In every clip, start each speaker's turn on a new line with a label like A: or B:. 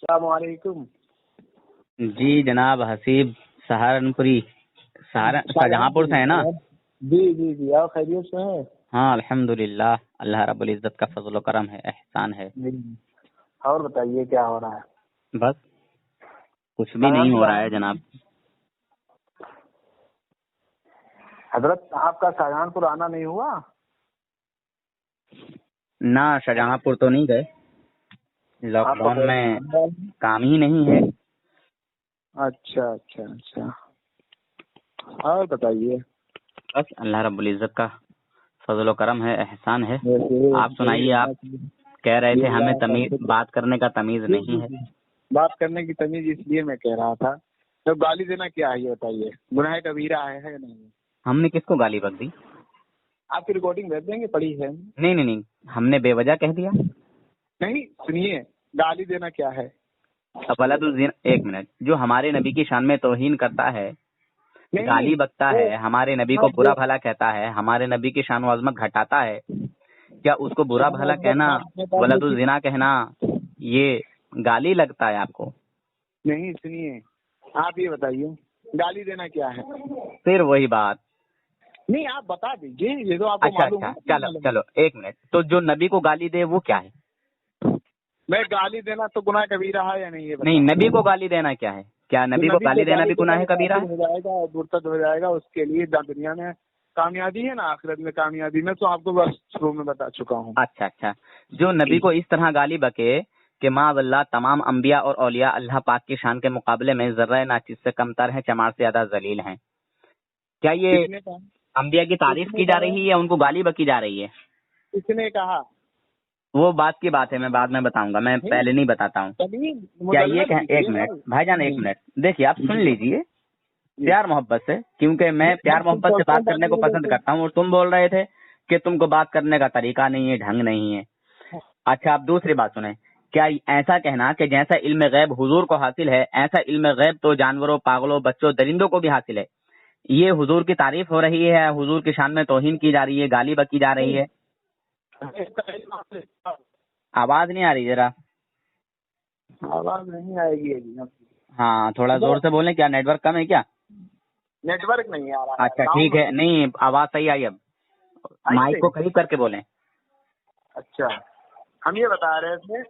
A: السلام علیکم.
B: جی جناب حسیب سہارنپوری شاہجہاں پور سے ہے نا؟
A: جی جی جی، آپ خیریت سے ہیں؟
B: ہاں الحمدللہ، اللہ رب العزت کا فضل و کرم ہے، احسان ہے.
A: جی. اور بتائیے کیا ہو رہا ہے؟
B: بس کچھ بھی نہیں ہو رہا ہے جناب.
A: حضرت آپ کا شاہجہاں پور آنا نہیں ہوا؟
B: نہ شاہجہاں پور تو نہیں گئے، لاک ڈاؤن میں کام ہی نہیں ہے.
A: اچھا اچھا اچھا. اور بتائیے.
B: بس اللہ رب العزت کا فضل و کرم ہے، احسان ہے. آپ سنائیے، آپ کہہ رہے تھے ہمیں تمیز بات کرنے کا تمیز نہیں ہے.
A: بات کرنے کی تمیز اس لیے میں کہہ رہا تھا تو گالی دینا کیا ہے یہ بتائیے، گناہ کبیرہ ہے یا نہیں؟
B: ہم نے کس کو گالی بک دی؟
A: آپ کی ریکارڈنگ بھیج دیں گے، پڑھی ہے.
B: نہیں، ہم نے بے وجہ کہہ دیا؟
A: نہیں سنیے، گالی دینا کیا ہے؟
B: ولد الزنا، ایک منٹ، جو ہمارے نبی کی شان میں توہین کرتا ہے، گالی بکتا ہے، ہمارے نبی کو برا بھلا کہتا ہے، ہمارے نبی کی شان و عظمت گھٹاتا ہے، کیا اس کو برا بھلا کہنا، ولد الزنا کہنا، یہ گالی لگتا ہے آپ کو؟
A: نہیں سنیے، آپ یہ بتائیے گالی دینا کیا ہے؟
B: پھر وہی بات.
A: نہیں آپ بتا دیجیے، یہ تو آپ کو معلوم ہے.
B: چلو ایک منٹ، تو جو نبی کو گالی دے وہ کیا ہے؟
A: میں گالی دینا تو گناہ کبیرہ ہے یا نہیں؟
B: نہیں، نبی کو گالی دینا کیا ہے؟ کیا نبی کو گالی دینا بھی گناہ کبیرہ ہے؟
A: ہو جائے گا، مرتد ہو جائے گا. اس کے لیے دنیا میں کامیابی ہے نا، آخرت میں کامیابی. میں تو آپ کو بس شروع میں بتا چکا ہوں.
B: اچھا، جو نبی کو اس طرح گالی بکے کہ معاذ اللہ تمام انبیاء اور اولیاء اللہ پاک کی شان کے مقابلے میں ذرہ ناچیز سے کمتر ہیں، چمار سے زیادہ ذلیل ہیں، کیا یہ انبیاء کی تعریف کی جا رہی ہے یا ان کو گالی بکی جا رہی ہے؟
A: کس نے کہا؟
B: وہ بات کی بات ہے، میں بعد میں بتاؤں گا، میں پہلے نہیں بتاتا ہوں. کیا یہ کہ ایک منٹ بھائی جان، ایک منٹ دیکھیے، آپ سن لیجئے پیار محبت سے، کیونکہ میں پیار محبت سے بات کرنے کو پسند کرتا ہوں، اور تم بول رہے تھے کہ تم کو بات کرنے کا طریقہ نہیں ہے، ڈھنگ نہیں ہے. اچھا، آپ دوسری بات سنیں. کیا ایسا کہنا کہ جیسا علم غیب حضور کو حاصل ہے، ایسا علم غیب تو جانوروں، پاگلوں، بچوں، درندوں کو بھی حاصل ہے، یہ حضور کی تعریف ہو رہی ہے، حضور کی شان میں توہین کی جا رہی ہے، گالی بکی جا رہی ہے؟ آواز نہیں آ رہی ذرا.
A: آواز نہیں آئے گی.
B: ہاں تھوڑا زور سے بولیں، کیا نیٹ ورک کم ہے کیا؟
A: نیٹ ورک نہیں آ رہا.
B: اچھا ٹھیک ہے، نہیں آواز صحیح آئی. اب مائک کو قریب کر کے بولیں.
A: اچھا، ہم یہ بتا رہے تھے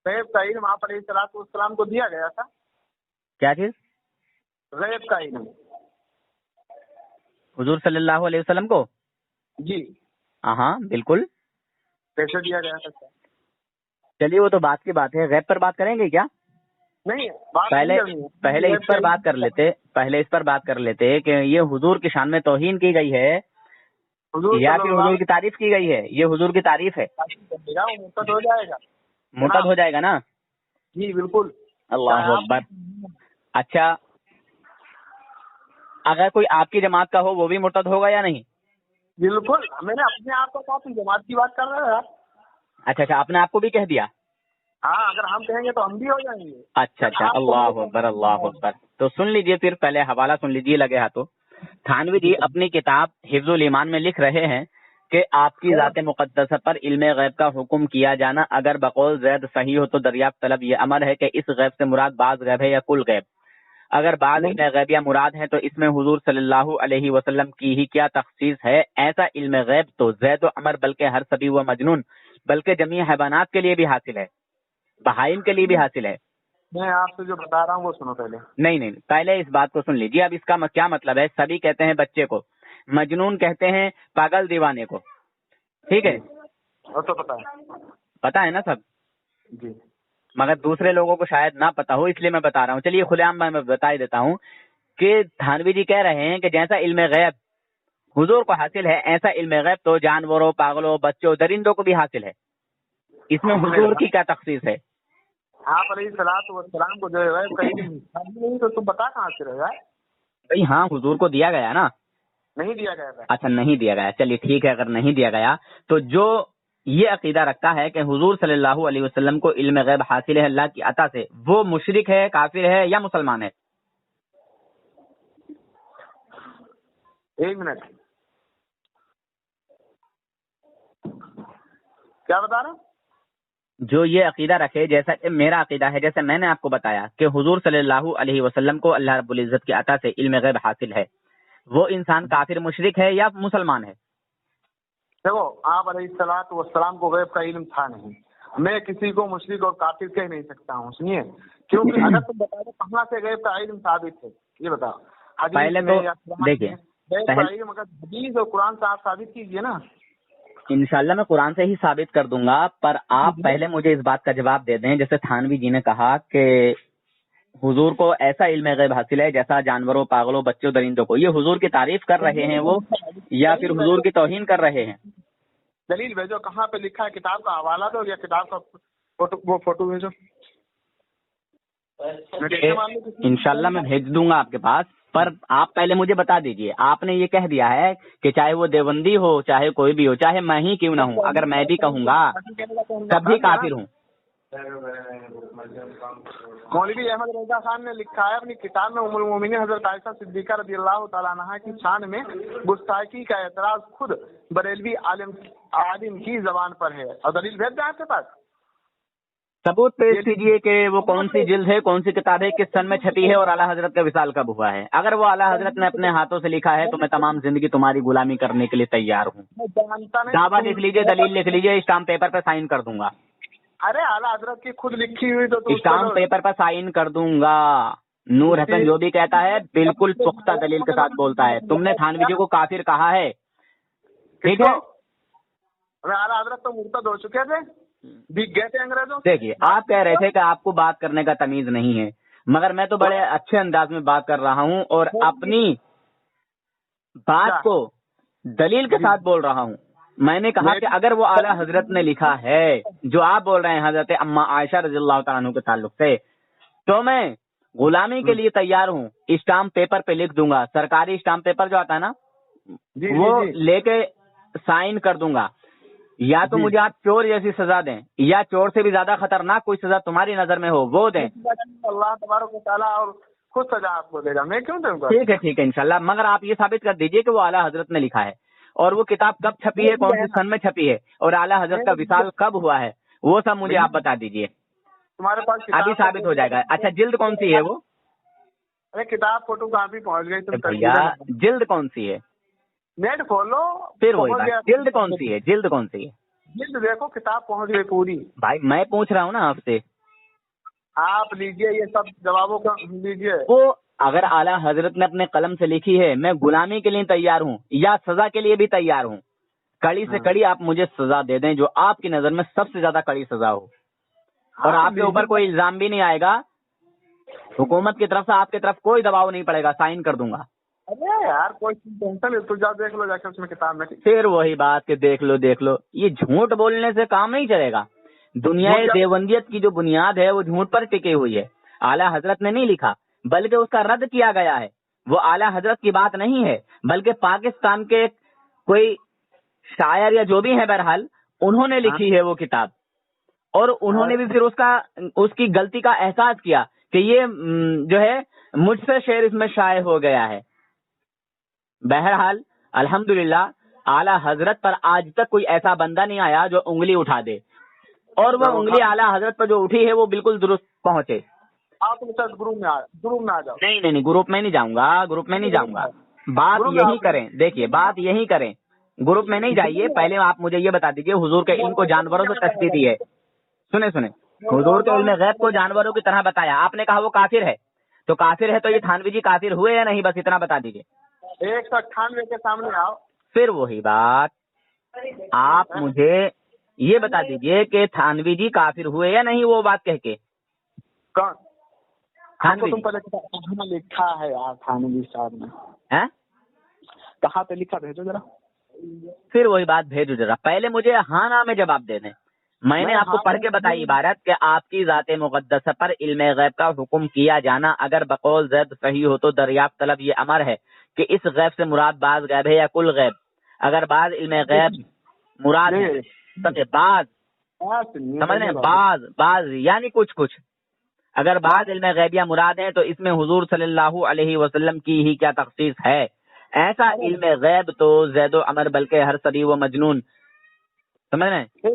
A: غیب کا علم آپ علیہ السلام کو دیا گیا تھا.
B: کیا چیز؟
A: غیب کا علم
B: حضور صلی اللہ علیہ وسلم کو؟
A: جی
B: ہاں بالکل.
A: کیسے دیا گیا تھا؟
B: چلیے وہ تو بات کی بات ہے، غیب پر بات کریں گے کیا؟
A: نہیں،
B: پہلے اس پر بات کر لیتے کہ یہ حضور کی شان میں توہین کی گئی ہے یا پھر حضور کی تعریف کی گئی ہے؟ یہ حضور کی تعریف ہے.
A: مرتد ہو جائے گا.
B: مرتد ہو جائے گا نا؟
A: جی بالکل.
B: اللہ اکبر. اچھا، اگر کوئی آپ کی جماعت کا ہو وہ بھی مرتد ہوگا یا نہیں؟
A: بالکل. میں نے اپنے آپ کو کہا، جماعت کی بات کر رہا ہے.
B: اچھا، آپ نے آپ کو بھی کہہ دیا؟
A: ہاں، اگر ہم کہیں گے تو ہم بھی ہو جائیں گے.
B: اچھا، اللہ اکبر اللہ اکبر. تو سن لیجئے، پھر پہلے حوالہ سن لیجئے لگے ہاتھوں. تھانوی جی اپنی کتاب حفظ الایمان میں لکھ رہے ہیں کہ آپ کی ذات مقدسہ پر علم غیب کا حکم کیا جانا اگر بقول زید صحیح ہو تو دریافت طلب یہ امر ہے کہ اس غیب سے مراد بعض غیب ہے یا کل غیب. اگر بعض علم غیب یا مراد ہے تو اس میں حضور صلی اللہ علیہ وسلم کی ہی کیا تخصیص ہے؟ ایسا علم غیب تو زید و عمر بلکہ ہر سبی و مجنون بلکہ جمیع حیوانات کے لیے بھی حاصل ہے، بہائم کے لیے بھی حاصل ہے.
A: میں آپ سے جو بتا رہا ہوں وہ سنو پہلے.
B: نہیں، پہلے اس بات کو سن لیجیے. اب اس کا کیا مطلب ہے؟ سبھی کہتے ہیں بچے کو، مجنون کہتے ہیں پاگل دیوانے کو، ٹھیک ہے؟
A: تو
B: پتا ہے نا سب؟
A: جی.
B: مگر دوسرے لوگوں کو شاید نہ پتا ہو، اس لیے میں بتا رہا ہوں. چلیے کھلے عام میں بتا ہی دیتا ہوں کہ تھانوی جی کہہ رہے ہیں کہ جیسا علم غیب حضور کو حاصل ہے، ایسا علم غیب تو جانوروں، پاگلوں، بچوں، درندوں کو بھی حاصل ہے. اس میں حضور کی کیا تخصیص ہے؟
A: آپ علیہ السلام کو جو ہے کہیں تو تم بتا کہاں سے رہے گا؟
B: بھائی ہاں، حضور کو دیا گیا نا.
A: نہیں دیا گیا تھا.
B: اچھا نہیں دیا گیا، چلیے ٹھیک ہے. اگر نہیں دیا گیا تو جو یہ عقیدہ رکھتا ہے کہ حضور صلی اللہ علیہ وسلم کو علم غیب حاصل ہے اللہ کی عطا سے، وہ مشرک ہے، کافر ہے یا مسلمان ہے؟
A: ایک منٹ، کیا بتا رہا ہوں؟
B: جو یہ عقیدہ رکھے جیسا کہ میرا عقیدہ ہے، جیسے میں نے آپ کو بتایا کہ حضور صلی اللہ علیہ وسلم کو اللہ رب العزت کی عطا سے علم غیب حاصل ہے، وہ انسان کافر مشرک ہے یا مسلمان ہے؟
A: دیکھو آپ علیہ الصلوۃ والسلام کو غیب کا علم تھا نہیں، میں کسی کو مشرک اور کافر کہہ نہیں سکتا ہوں، سنیے، کیونکہ اگر تم بتا دو کہاں سے غیب کا علم ثابت ہے، یہ بتاؤ،
B: پہلے تو دیکھیے،
A: غیب کا علم اگر حدیث اور قرآن سے آپ ثابت کیجیے نا۔
B: انشاءاللہ میں قرآن سے ہی ثابت کر دوں گا، پر آپ پہلے مجھے اس بات کا جواب دے دیں، جیسے تھانوی جی نے کہا کہ حضور کو ایسا علم غیب حاصل ہے جیسا جانوروں، پاگلوں، بچوں، درندوں کو، یہ حضور کی تعریف کر رہے ہیں وہ یا پھر حضور کی توہین کر رہے ہیں؟
A: دلیل بھیجو، کہاں پہ لکھا ہے، کتاب کا حوالہ دو یا کتاب کا وہ فوٹو بھیجو۔
B: انشاءاللہ میں بھیج دوں گا آپ کے پاس، پر آپ پہلے مجھے بتا دیجئے، آپ نے یہ کہہ دیا ہے کہ چاہے وہ دیوبندی ہو، چاہے کوئی بھی ہو، چاہے میں ہی کیوں نہ ہوں، اگر میں بھی کہوں گا تب بھی کافر ہوں۔
A: مولوی احمد رضا خان نے لکھا ہے اپنی کتاب میں، ام المومنین حضرت عائشہ صدیقہ رضی اللہ تعالیٰ عنہا کی شان میں گستاخی کا اعتراض خود بریلوی عالم کی زبان پر ہے، اور دلیل بھیج دیں آپ کے پاس،
B: ثبوت پیش کیجئے کہ وہ کون سی جلد ہے، کون سی کتاب ہے، کس سن میں چھپی ہے، اور اعلیٰ حضرت کا وصال کب ہوا ہے۔ اگر وہ اعلیٰ حضرت نے اپنے ہاتھوں سے لکھا ہے تو میں تمام زندگی تمہاری غلامی کرنے کے لیے تیار ہوں۔ دعویٰ لکھ لیجئے، دلیل لکھ لیجئے، اسٹامپ پیپر پہ سائن کر دوں گا۔
A: ارے اعلیٰ حضرت کی خود لکھی ہوئی تو
B: اسٹامپ پیپر پر سائن کر دوں گا۔ نور حسن جو بھی کہتا ہے بالکل پختہ دلیل کے ساتھ بولتا ہے۔ تم نے تھانوی جی کو کافر کہا ہے، ٹھیک ہے؟
A: اعلیٰ حضرت تو مرتد ہو چکے تھے، بک گئے تھے انگریزوں۔
B: دیکھیے، آپ کہہ رہے تھے کہ آپ کو بات کرنے کا تمیز نہیں ہے، مگر میں تو بڑے اچھے انداز میں بات کر رہا ہوں اور اپنی بات کو دلیل کے ساتھ بول رہا ہوں۔ میں نے کہا کہ اگر وہ اعلیٰ حضرت نے لکھا ہے جو آپ بول رہے ہیں حضرت اما عائشہ رضی اللہ تعالیٰ عنہ کے تعلق سے، تو میں غلامی کے لیے تیار ہوں۔ اسٹامپ پیپر پہ لکھ دوں گا، سرکاری اسٹامپ پیپر جو آتا ہے نا، وہ لے کے سائن کر دوں گا۔ یا تو مجھے آپ چور جیسی سزا دیں، یا چور سے بھی زیادہ خطرناک کوئی سزا تمہاری نظر میں ہو وہ دیں۔
A: اللہ تبارک و تعالیٰ اور خود سزا آپ کو دے گا، میں کیوں دوں گا؟
B: ٹھیک ہے انشاءاللہ، مگر آپ یہ ثابت کر دیجئے کہ وہ اعلیٰ حضرت نے لکھا ہے، اور وہ کتاب کب چھپی ہے، کون سی سن میں چھپی ہے، اور اعلیٰ حضرت کا وصال کب ہوا ہے، وہ سب مجھے آپ بتا دیجئے،
A: تمہارے پاس
B: ابھی ثابت ہو جائے گا۔ اچھا، جلد کون سی ہے وہ؟
A: ارے کتاب فوٹو کہاں بھی پہنچ گئی تم؟
B: بھیا جلد کون سی ہے؟
A: نیٹ کھولو،
B: پھر وہی بات، جلد کون سی ہے؟ جلد کون سی ہے؟
A: جلد دیکھو، کتاب پہنچ گئی پوری۔
B: بھائی میں پوچھ رہا ہوں نا آپ سے،
A: آپ لیجئے، یہ سب جوابوں کا لیجئے۔
B: وہ اگر اعلیٰ حضرت نے اپنے قلم سے لکھی ہے، میں غلامی کے لیے تیار ہوں یا سزا کے لیے بھی تیار ہوں۔ کڑی سے کڑی آپ مجھے سزا دے دیں، جو آپ کی نظر میں سب سے زیادہ کڑی سزا ہو، اور آپ کے اوپر کوئی الزام بھی نہیں آئے گا، حکومت کی طرف سے آپ کی طرف کوئی دباؤ نہیں پڑے گا، سائن کر دوں گا۔
A: ارے یار کوئی ٹینشن، تو جا دیکھ لو جا کے اس میں کتاب میں۔
B: پھر وہی بات کہ دیکھ لو، یہ جھوٹ بولنے سے کام نہیں چلے گا۔ دنیا دیوبندیت کی جو بنیاد ہے وہ جھوٹ پر ٹکی ہوئی ہے۔ اعلیٰ حضرت نے نہیں لکھا، بلکہ اس کا رد کیا گیا ہے۔ وہ اعلیٰ حضرت کی بات نہیں ہے، بلکہ پاکستان کے کوئی شاعر یا جو بھی ہے، بہرحال انہوں نے لکھی ہے وہ کتاب، اور انہوں نے بھی پھر اس کی غلطی کا احساس کیا کہ یہ جو ہے مجھ سے شعر اس میں شائع ہو گیا ہے۔ بہرحال الحمدللہ اعلیٰ حضرت پر آج تک کوئی ایسا بندہ نہیں آیا جو انگلی اٹھا دے، اور وہ انگلی اعلیٰ حضرت پر جو اٹھی ہے وہ بالکل درست پہنچے۔
A: آپ گروپ میں آ جاؤ۔
B: نہیں، گروپ میں نہیں جاؤں گا، بات یہی کریں، دیکھیے بات یہی کریں، گروپ میں نہیں جائیے۔ پہلے آپ مجھے یہ بتا دیجئے، حضور کے علم کو جانوروں سے تشبیہ دی ہے، سنیں، حضور کے علم غیب کو جانوروں کی طرح بتایا، آپ نے کہا وہ کافر ہے، تو کافر ہے تو یہ تھانوی جی کافر ہوئے یا نہیں، بس اتنا بتا دیجئے۔
A: 198 کے سامنے آؤ۔
B: پھر وہی بات، آپ مجھے یہ بتا دیجئے کہ تھانوی جی کافر ہوئے یا نہیں، وہ بات کہہ کے۔
A: کون
B: تھانوی
A: تم پہلے کہاں لکھا ہے یار تھانوی صاحب نے؟ کہاں پہ لکھا بھیجو ذرا۔
B: پھر وہی بات بھیجو ذرا، پہلے مجھے ہاں نہ میں جواب دے دیں۔ میں نے آپ کو پڑھ کے بتائی عبارت کہ آپ کی ذات مقدسہ پر علم غیب کا حکم کیا جانا اگر بقول زید صحیح ہو تو دریافت طلب یہ امر ہے کہ اس غیب سے مراد بعض غیب ہے یا کل غیب۔ اگر بعض علم غیب مراد ہے، بعض سمجھ لیں، بعض یعنی کچھ، اگر بعض علم غیبیہ مراد ہیں تو اس میں حضور صلی اللہ علیہ وسلم کی ہی کیا تخصیص ہے؟ ایسا علم غیب تو زید و عمر بلکہ ہر صبی و مجنون، سمجھ رہے ہیں،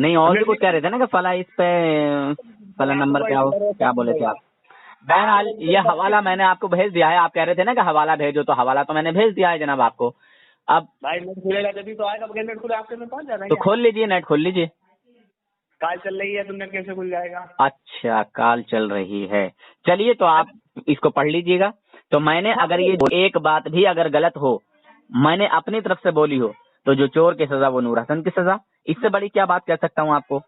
B: نہیں اور بھی کچھ کہہ رہے تھے نا کہ فلاں اس پہ فلاں نمبر کیا بولے تھے آپ. بہرحال یہ حوالہ میں نے آپ کو بھیج دیا ہے. آپ کہہ رہے تھے نا کہ حوالہ بھیجو, تو حوالہ تو میں نے بھیج دیا ہے جناب آپ کو. اب
A: بھائی نیٹ کھلے گا جبھی تو آئے گا, بغیر نیٹ کھلے آپ کے میں پہنچ جانا ہے
B: تو کھول لیجیے, نیٹ کھول لیجیے.
A: کال چل رہی ہے تو نیٹ کیسے کھل جائے گا؟
B: اچھا کال چل رہی ہے, چلیے تو آپ اس کو پڑھ لیجیے گا. تو میں نے اگر یہ ایک بات بھی اگر غلط ہو, میں نے اپنی طرف سے بولی ہو, تو جو چور کی سزا وہ نور حسن کی سزا. اس سے بڑی کیا بات کہہ سکتا ہوں آپ کو؟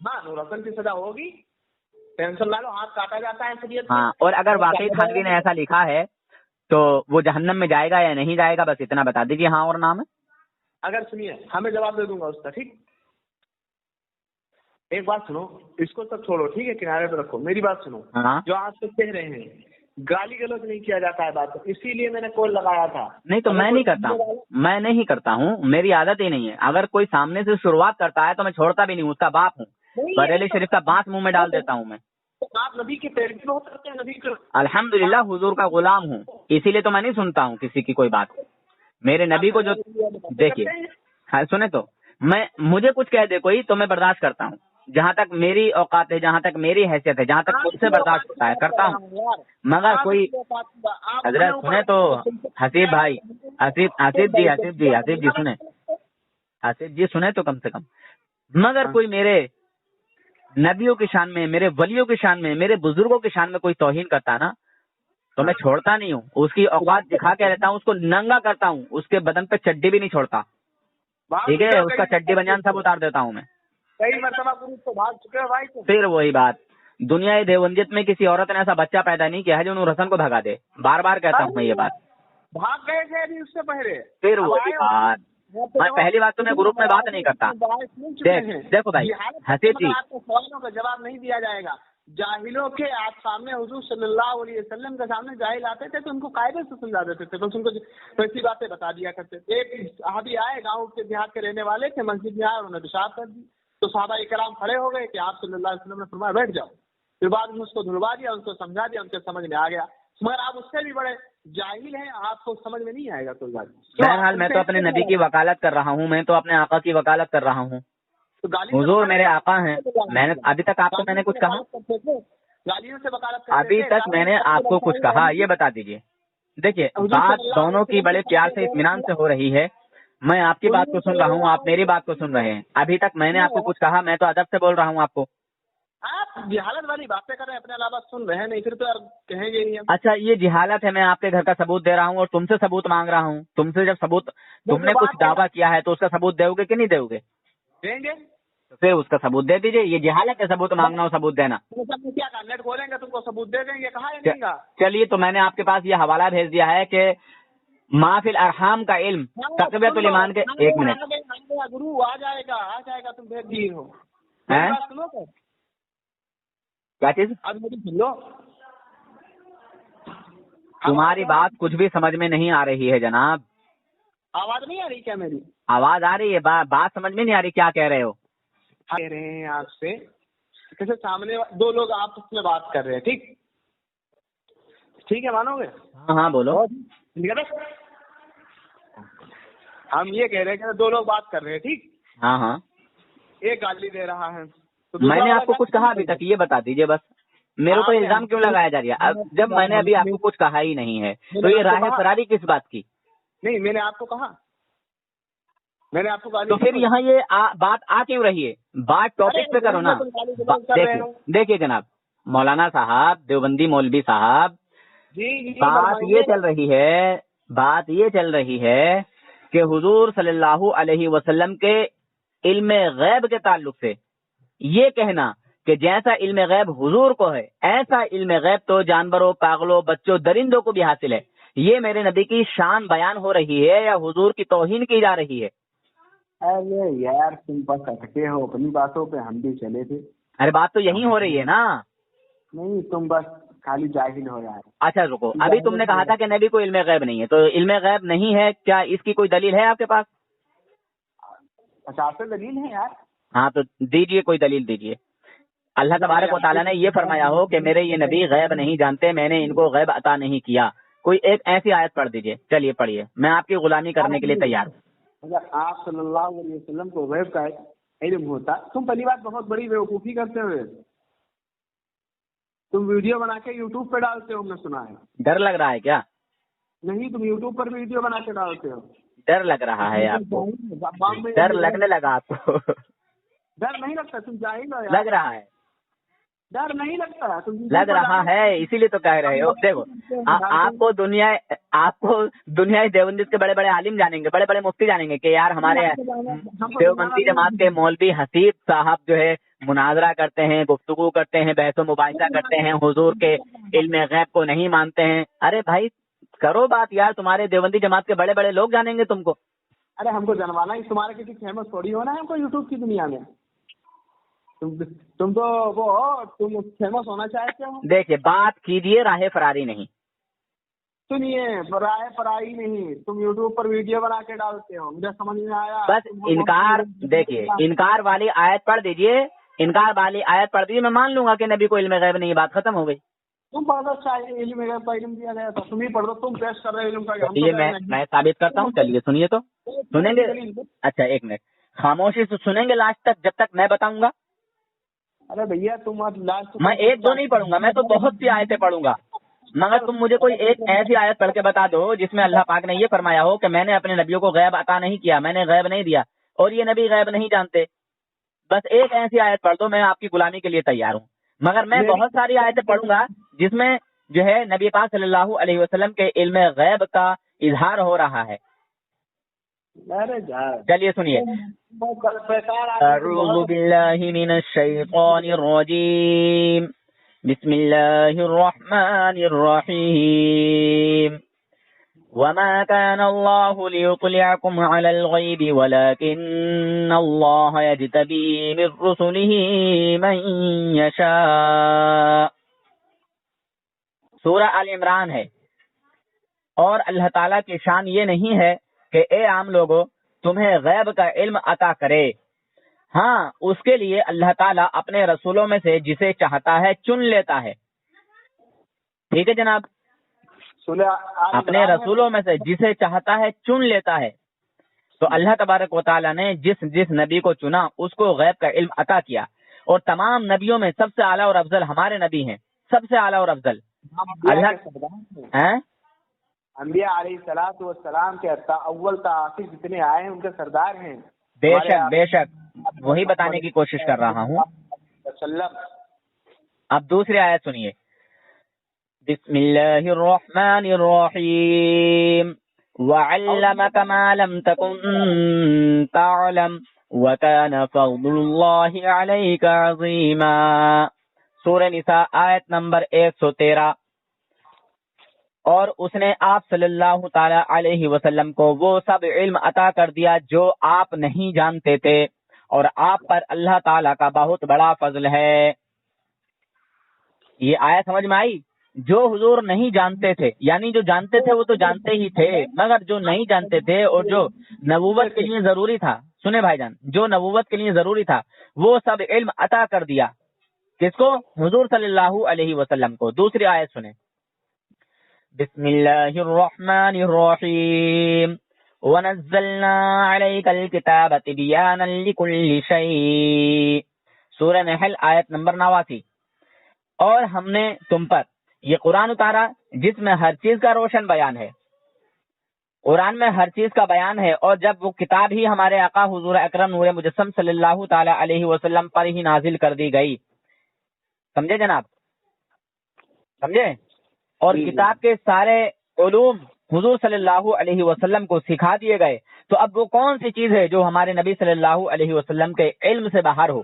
A: ہاں نور حسن کی سزا ہوگی, ٹینشن نہ لو, ہاتھ کاٹا جاتا ہے شریعت میں.
B: ہاں, اور اگر واقعی تھانوی نے ایسا لکھا ہے تو وہ جہنم میں جائے گا یا نہیں جائے گا, بس اتنا بتا دیجیے ہاں اور نام ہے.
A: اگر سنیے ہمیں جواب دے دوں گا اس کا, ٹھیک. ایک بات سنو, اس کو سب چھوڑو ٹھیک ہے, کنارے پہ رکھو, میری بات سنو.
B: ہاں
A: جو آپ سے کہہ رہے ہیں گالی گلوچ نہیں کیا جاتا ہے بات, اسی لیے میں نے کال لگایا تھا.
B: نہیں تو میں نہیں کرتا ہوں, میں نہیں کرتا ہوں, میری عادت ہی نہیں ہے. اگر کوئی سامنے سے شروعات کرتا ہے تو میں چھوڑتا بھی نہیں ہوں, اس کا باپ ہوں, بریلی شریف کا بانس منہ میں ڈال دیتا ہوں میں.
A: آپ نبی کی پیروی بہت کرتے ہیں, نبی کے
B: الحمدللہ حضور کا غلام ہوں, اسی لیے تو میں نہیں سنتا ہوں کسی کی کوئی بات. میرے نبی کو جو دیکھیے, ہاں سنیں تو, مجھے کچھ کہہ دے کوئی تو میں برداشت کرتا ہوں, جہاں تک میری اوقات ہے, جہاں تک میری حیثیت ہے, جہاں تک خود سے برداشت ہوتا ہے کرتا ہوں. مگر کوئی حضرت سنیں تو, حسیب بھائی, حسیب جی سنیں, حسیب جی سنیں تو کم سے کم. مگر کوئی میرے نبیوں کی شان میں, میرے ولیوں کی شان میں, میرے بزرگوں کی شان میں کوئی توہین کرتا نا, تو میں چھوڑتا نہیں ہوں. اس کی اوقات دکھا کے رہتا ہوں, اس کو ننگا کرتا ہوں, اس کے بدن پہ چڈی بھی نہیں چھوڑتا, ٹھیک ہے, اس کا چڈی بنیان سب اتار دیتا ہوں میں.
A: کئی مرتبہ کو بھاگ چکے ہو بھائی.
B: پھر وہی بات, دنیا دیوبندیت میں کسی عورت نے ایسا بچہ پیدا نہیں کیا ہے جو نور حسن کو بھگا دے. بار بار کہتا ہوں میں یہ بات.
A: بھاگ گئے تھے ابھی اس سے پہلے.
B: پھر وہی بات, میں پہلی بات تو میں گروپ میں بات نہیں کرتا. دیکھو بھائی حسیب جی,
A: آپ کو سوالوں کا جواب نہیں دیا جائے گا. جاہلوں کے آپ سامنے حضور صلی اللہ علیہ وسلم کے سامنے جاہل آتے تھے تو ان کو قاعدے سے سمجھا دیتے تھے, بس ان کو ویسی باتیں بتا دیا کرتے تھے. ایک صحابی آئے, گاؤں کے دیہات کے رہنے والے تھے, مسجد میں آئے, انہوں نے پیشاب کر دی, تو صحابہ کرام کھڑے ہو گئے کہ آپ صلی اللہ علیہ وسلم نے فرمایا بیٹھ جاؤ. پھر بعد میں اس کو دھلوا دیا, ان کو سمجھا دیا, ان کے سمجھ میں آ گیا. مگر آپ اس سے بھی بڑے جاہل ہیں, آپ کو سمجھ میں نہیں آئے گا کوئی بات.
B: بہرحال میں تو اپنے نبی کی وکالت کر رہا ہوں, میں تو اپنے آقا کی وکالت کر رہا ہوں. حضور میرے آقا ہیں. میں نے ابھی تک آپ کو میں نے کچھ کہا,
A: گالیوں سے وکالت
B: ابھی تک میں نے آپ کو کچھ کہا, یہ بتا دیجیے. دیکھیے بات دونوں کی بڑے پیار سے اطمینان سے ہو رہی ہے. میں آپ کی بات کو سن رہا ہوں, آپ میری بات کو سن رہے ہیں. ابھی تک میں نے آپ کو کچھ کہا, میں تو ادب سے بول رہا ہوں آپ کو.
A: آپ جہالت والی باتیں کر رہے ہیں, اپنے علاوہ سن رہے ہیں نہیں, پھر تو کہیں گے نہیں.
B: اچھا یہ جہالت ہے, میں آپ کے گھر کا ثبوت دے رہا ہوں اور تم سے ثبوت مانگ رہا ہوں. تم سے جب ثبوت, تم نے کچھ دعویٰ کیا ہے تو اس کا ثبوت دو گے کہ نہیں دو گے؟
A: دیں گے.
B: تو پھر اس کا ثبوت دے دیجیے. یہ جہالت ہے ثبوت مانگنا اور ثبوت دینا.
A: کیا کہا, نیٹ کھولیں گے تم کو ثبوت دے دیں گے, کہا یا نہیں کہا؟
B: چلیے تو میں نے آپ کے پاس یہ حوالہ بھیج دیا ہے کہ ما فی الارحام کا علم تقویت الایمان کے. ایک منٹ
A: گرو آ جائے گا, تم بھیج دیے ہو.
B: کیا چیز؟
A: اب میری سن لو,
B: تمہاری بات کچھ بھی سمجھ میں نہیں آ رہی ہے جناب.
A: آواز نہیں آ رہی کیا میری؟
B: آواز آ رہی ہے, بات سمجھ میں نہیں آ رہی, کیا کہہ رہے ہو؟
A: کہہ رہے ہیں آپ سے جیسے سامنے دو لوگ آپس میں بات کر رہے ہیں, ٹھیک ہے, مانو گے؟
B: ہاں بولو.
A: ہم یہ کہہ رہے ہیں کہ دو لوگ بات کر رہے ہیں, ٹھیک.
B: ہاں.
A: ایک گالی دے رہا ہے,
B: میں نے آپ کو کچھ کہا ابھی تک, یہ بتا دیجیے بس. میرے کو الزام کیوں لگایا جا رہا ہے جب میں نے ابھی آپ کو کچھ کہا ہی نہیں ہے؟ تو یہ راہ فراری کس بات کی؟
A: نہیں, میں نے آپ کو کہا, میں نے آپ کو
B: تو پھر یہاں یہ بات آ کیوں رہی ہے؟ بات ٹاپک پہ کرو نا. دیکھیے جناب مولانا صاحب, دیوبندی مولوی صاحب, بات یہ چل رہی ہے کہ حضور صلی اللہ علیہ وسلم کے علم غیب کے تعلق سے یہ کہنا کہ جیسا علم غیب حضور کو ہے ایسا علم غیب تو جانوروں, پاگلوں, بچوں, درندوں کو بھی حاصل ہے. یہ میرے نبی کی شان بیان ہو رہی ہے یا حضور کی توہین کی جا رہی ہے؟
A: ارے یار تم بس اٹکے ہو اپنی باتوں پہ, ہم بھی چلے تھے.
B: ارے بات تو یہی ہو رہی ہے نا.
A: نہیں, تم بس خالی جاہل ہو یار.
B: اچھا رکو, ابھی تم نے کہا تھا کہ نبی کو علم غیب نہیں ہے, تو علم غیب نہیں ہے, کیا اس کی کوئی دلیل ہے آپ کے پاس؟
A: 50 دلیل ہے یار.
B: ہاں تو دیجئے, کوئی دلیل دیجئے. اللہ تبارک و تعالیٰ نے یہ فرمایا ہو کہ میرے یہ نبی غیب نہیں جانتے, میں نے ان کو غیب عطا نہیں کیا. کوئی ایک ایسی آیت پڑھ دیجئے. چلیے پڑھیے, میں آپ کی غلامی کرنے کے لیے تیار ہوں.
A: اگر آپ صلی اللہ علیہ وسلم کو غیب کا علم ہوتا. تم پہلی بات بہت بڑی بیوقوفی کرتے ہوئے تم ویڈیو بنا کے یوٹیوب پہ ڈالتے ہو, ہم نے سنا ہے.
B: ڈر لگ رہا ہے کیا؟
A: نہیں, تم یوٹیوب پر ویڈیو بنا کے ڈالتے ہو.
B: ڈر لگ رہا ہے آپ کو؟ ڈر لگنے لگا آپ کو؟
A: ڈر نہیں لگتا, تم جاہل ہو.
B: لگ رہا ہے,
A: ڈر نہیں لگتا,
B: لگ رہا ہے, اسی لیے تو کہہ رہے ہو. دیکھو آپ کو دنیا دیوبندی کے بڑے بڑے عالم جانیں گے, بڑے بڑے مفتی جانیں گے کہ یار ہمارے دیوبندی جماعت کے مولوی حسیب صاحب جو ہے مناظرہ کرتے ہیں, گفتگو کرتے ہیں, بحث و مباحثہ کرتے ہیں, حضور کے علم غیب کو نہیں مانتے ہیں. ارے بھائی کرو بات یار, تمہارے دیوبندی جماعت کے بڑے بڑے لوگ جانیں گے تم کو.
A: ارے ہم کو جنوانا ہی, تمہارے کسی فیمس تھوڑی ہونا ہے ہم کو یوٹیوب کی دنیا میں. تم تو وہ تم فیمس ہونا چاہتے ہو. دیکھیے
B: بات کیجیے راہ فراری نہیں.
A: سنیے, راہ فرائی نہیں, تم یوٹیوب پر ویڈیو بنا کے ڈالتے ہو, مجھے سمجھ میں آیا.
B: بس انکار, دیکھیے انکار والی آیت پڑھ دیجیے, انکار والی آیت پڑھ دیجیے, میں مان لوں گا کہ نبی کو علم غیب نہیں, بات ختم ہو گئی.
A: تم پڑھ دو, چاہیے علم غیب کا علم دیا گیا تھا, تم ہی پڑھ دو, تم پیش کر رہے علم کا.
B: یہ میں ثابت کرتا ہوں, چلیے سنیے تو. سنیں گے؟ اچھا ایک منٹ خاموشی سے سنیں گے لاسٹ تک, جب تک میں بتاؤں گا.
A: ارے بھیا تم لاسٹ,
B: میں ایک دو نہیں پڑھوں گا, میں تو بہت سی آیتیں پڑھوں گا, مگر تم مجھے کوئی ایک ایسی آیت پڑھ کے بتا دو جس میں اللہ پاک نے یہ فرمایا ہو کہ میں نے اپنے نبیوں کو غیب عطا نہیں کیا, میں نے غیب نہیں دیا, اور یہ نبی غیب نہیں جانتے. بس ایک ایسی آیت پڑھ دو, میں آپ کی غلامی کے لیے تیار ہوں. مگر میں بہت ساری آیتیں پڑھوں گا جس میں جو ہے نبی پاک صلی اللہ علیہ وسلم کے علم غیب کا اظہار ہو رہا ہے. چلیے سنیے. اعوذ باللہ من الشیطان الرجیم, بسم اللہ الرحمن الرحیم. وما كان الله ليطلعكم على الغيب ولكن الله يجتبي من رسله من يشاء. سورہ آل عمران ہے. اور اللہ تعالیٰ کی شان یہ نہیں ہے کہ اے عام لوگوں تمہیں غیب کا علم عطا کرے. ہاں اس کے لیے اللہ تعالیٰ اپنے رسولوں میں سے جسے چاہتا ہے چن لیتا ہے. ٹھیک ہے جناب, اپنے رسولوں میں سے جسے چاہتا ہے چن لیتا ہے. تو اللہ تبارک و تعالیٰ نے جس نبی کو چنا اس کو غیب کا علم عطا کیا. اور تمام نبیوں میں سب سے اعلیٰ اور افضل ہمارے نبی ہیں, سب سے اعلیٰ اور افضل.
A: انبیاء علیہ الصلوۃ والسلام کے اول تا آخر جتنے آئے ہیں ان کے سردار ہیں.
B: بے شک وہی بتانے کی کوشش کر رہا ہوں. اب دوسری آیت سنیے. بسم اللہ الرحمن الرحیم. وعلمک ما لم تکن تعلم وکان فضل اللہ علیک عظیما. سورہ نساء آیت نمبر 113. اور اس نے آپ صلی اللہ تعالی علیہ وسلم کو وہ سب علم عطا کر دیا جو آپ نہیں جانتے تھے, اور آپ پر اللہ تعالیٰ کا بہت بڑا فضل ہے. یہ آیت سمجھ میں آئی؟ جو حضور نہیں جانتے تھے, یعنی جو جانتے تھے وہ تو جانتے ہی تھے, مگر جو نہیں جانتے تھے اور جو نبوت کے لیے ضروری تھا, سنیں بھائی جان, جو نبوت کے لیے ضروری تھا وہ سب علم عطا کر دیا. کس کو؟ حضور صلی اللہ علیہ وسلم کو. دوسری آیت سنیں. بسم اللہ الرحمن الرحیم. وَنَزَّلْنَا عَلَيْكَ الْكِتَابَ تِبْيَانًا لِكُلِّ شَيْءٍ. سورہ نحل آیت نمبر 89. اور ہم نے تم پر یہ قرآن اتارا جس میں ہر چیز کا روشن بیان ہے. قرآن میں ہر چیز کا بیان ہے, اور جب وہ کتاب ہی ہمارے آقا حضور اکرم نور مجسم صلی اللہ تعالی علیہ وسلم پر ہی نازل کر دی گئی. سمجھے جناب؟ سمجھے؟ اور کتاب کے سارے علوم حضور صلی اللہ علیہ وسلم کو سکھا دیے گئے. تو اب وہ کون سی چیز ہے جو ہمارے نبی صلی اللہ علیہ وسلم کے علم سے باہر ہو؟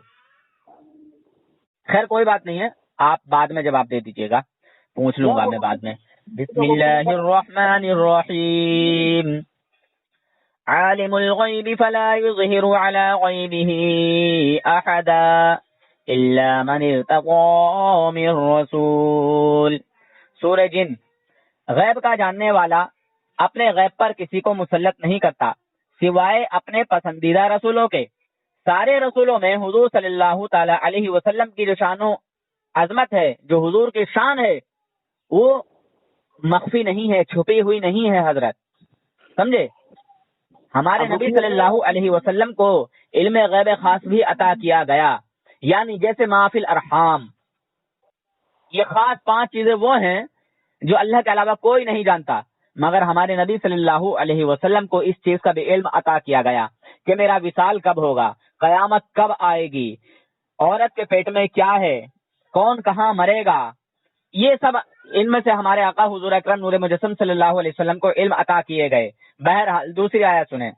B: خیر کوئی بات نہیں ہے, آپ بعد میں جواب دے دیجیے گا, پوچھ لوں گا میں بعد میں. بسم اللہ الرحمن الرحیم. عالم الغیب فلا یظہر علی غیبہ احدا الا من ارتضی من رسول. سورہ جن. غیب کا جاننے والا اپنے غیب پر کسی کو مسلط نہیں کرتا سوائے اپنے پسندیدہ رسولوں کے. سارے رسولوں میں حضور صلی اللہ تعالی علیہ وسلم کی جو شان و عظمت ہے, جو حضور کی شان ہے, وہ مخفی نہیں ہے, چھپی ہوئی نہیں ہے حضرت. سمجھے؟ ہمارے نبی صلی اللہ علیہ وسلم کو علم غیب خاص بھی عطا کیا گیا، یعنی جیسے ما فی الارحام، یہ خاص 5 چیزیں وہ ہیں جو اللہ کے علاوہ کوئی نہیں جانتا، مگر ہمارے نبی صلی اللہ علیہ وسلم کو اس چیز کا بھی علم عطا کیا گیا کہ میرا وصال کب ہوگا، قیامت کب آئے گی، عورت کے پیٹ میں کیا ہے، کون کہاں مرے گا، یہ سب ان میں سے ہمارے آقا حضور اکرم نور مجسم صلی اللہ علیہ وسلم کو علم عطا کیے گئے۔ بہرحال دوسری آیت سنیں،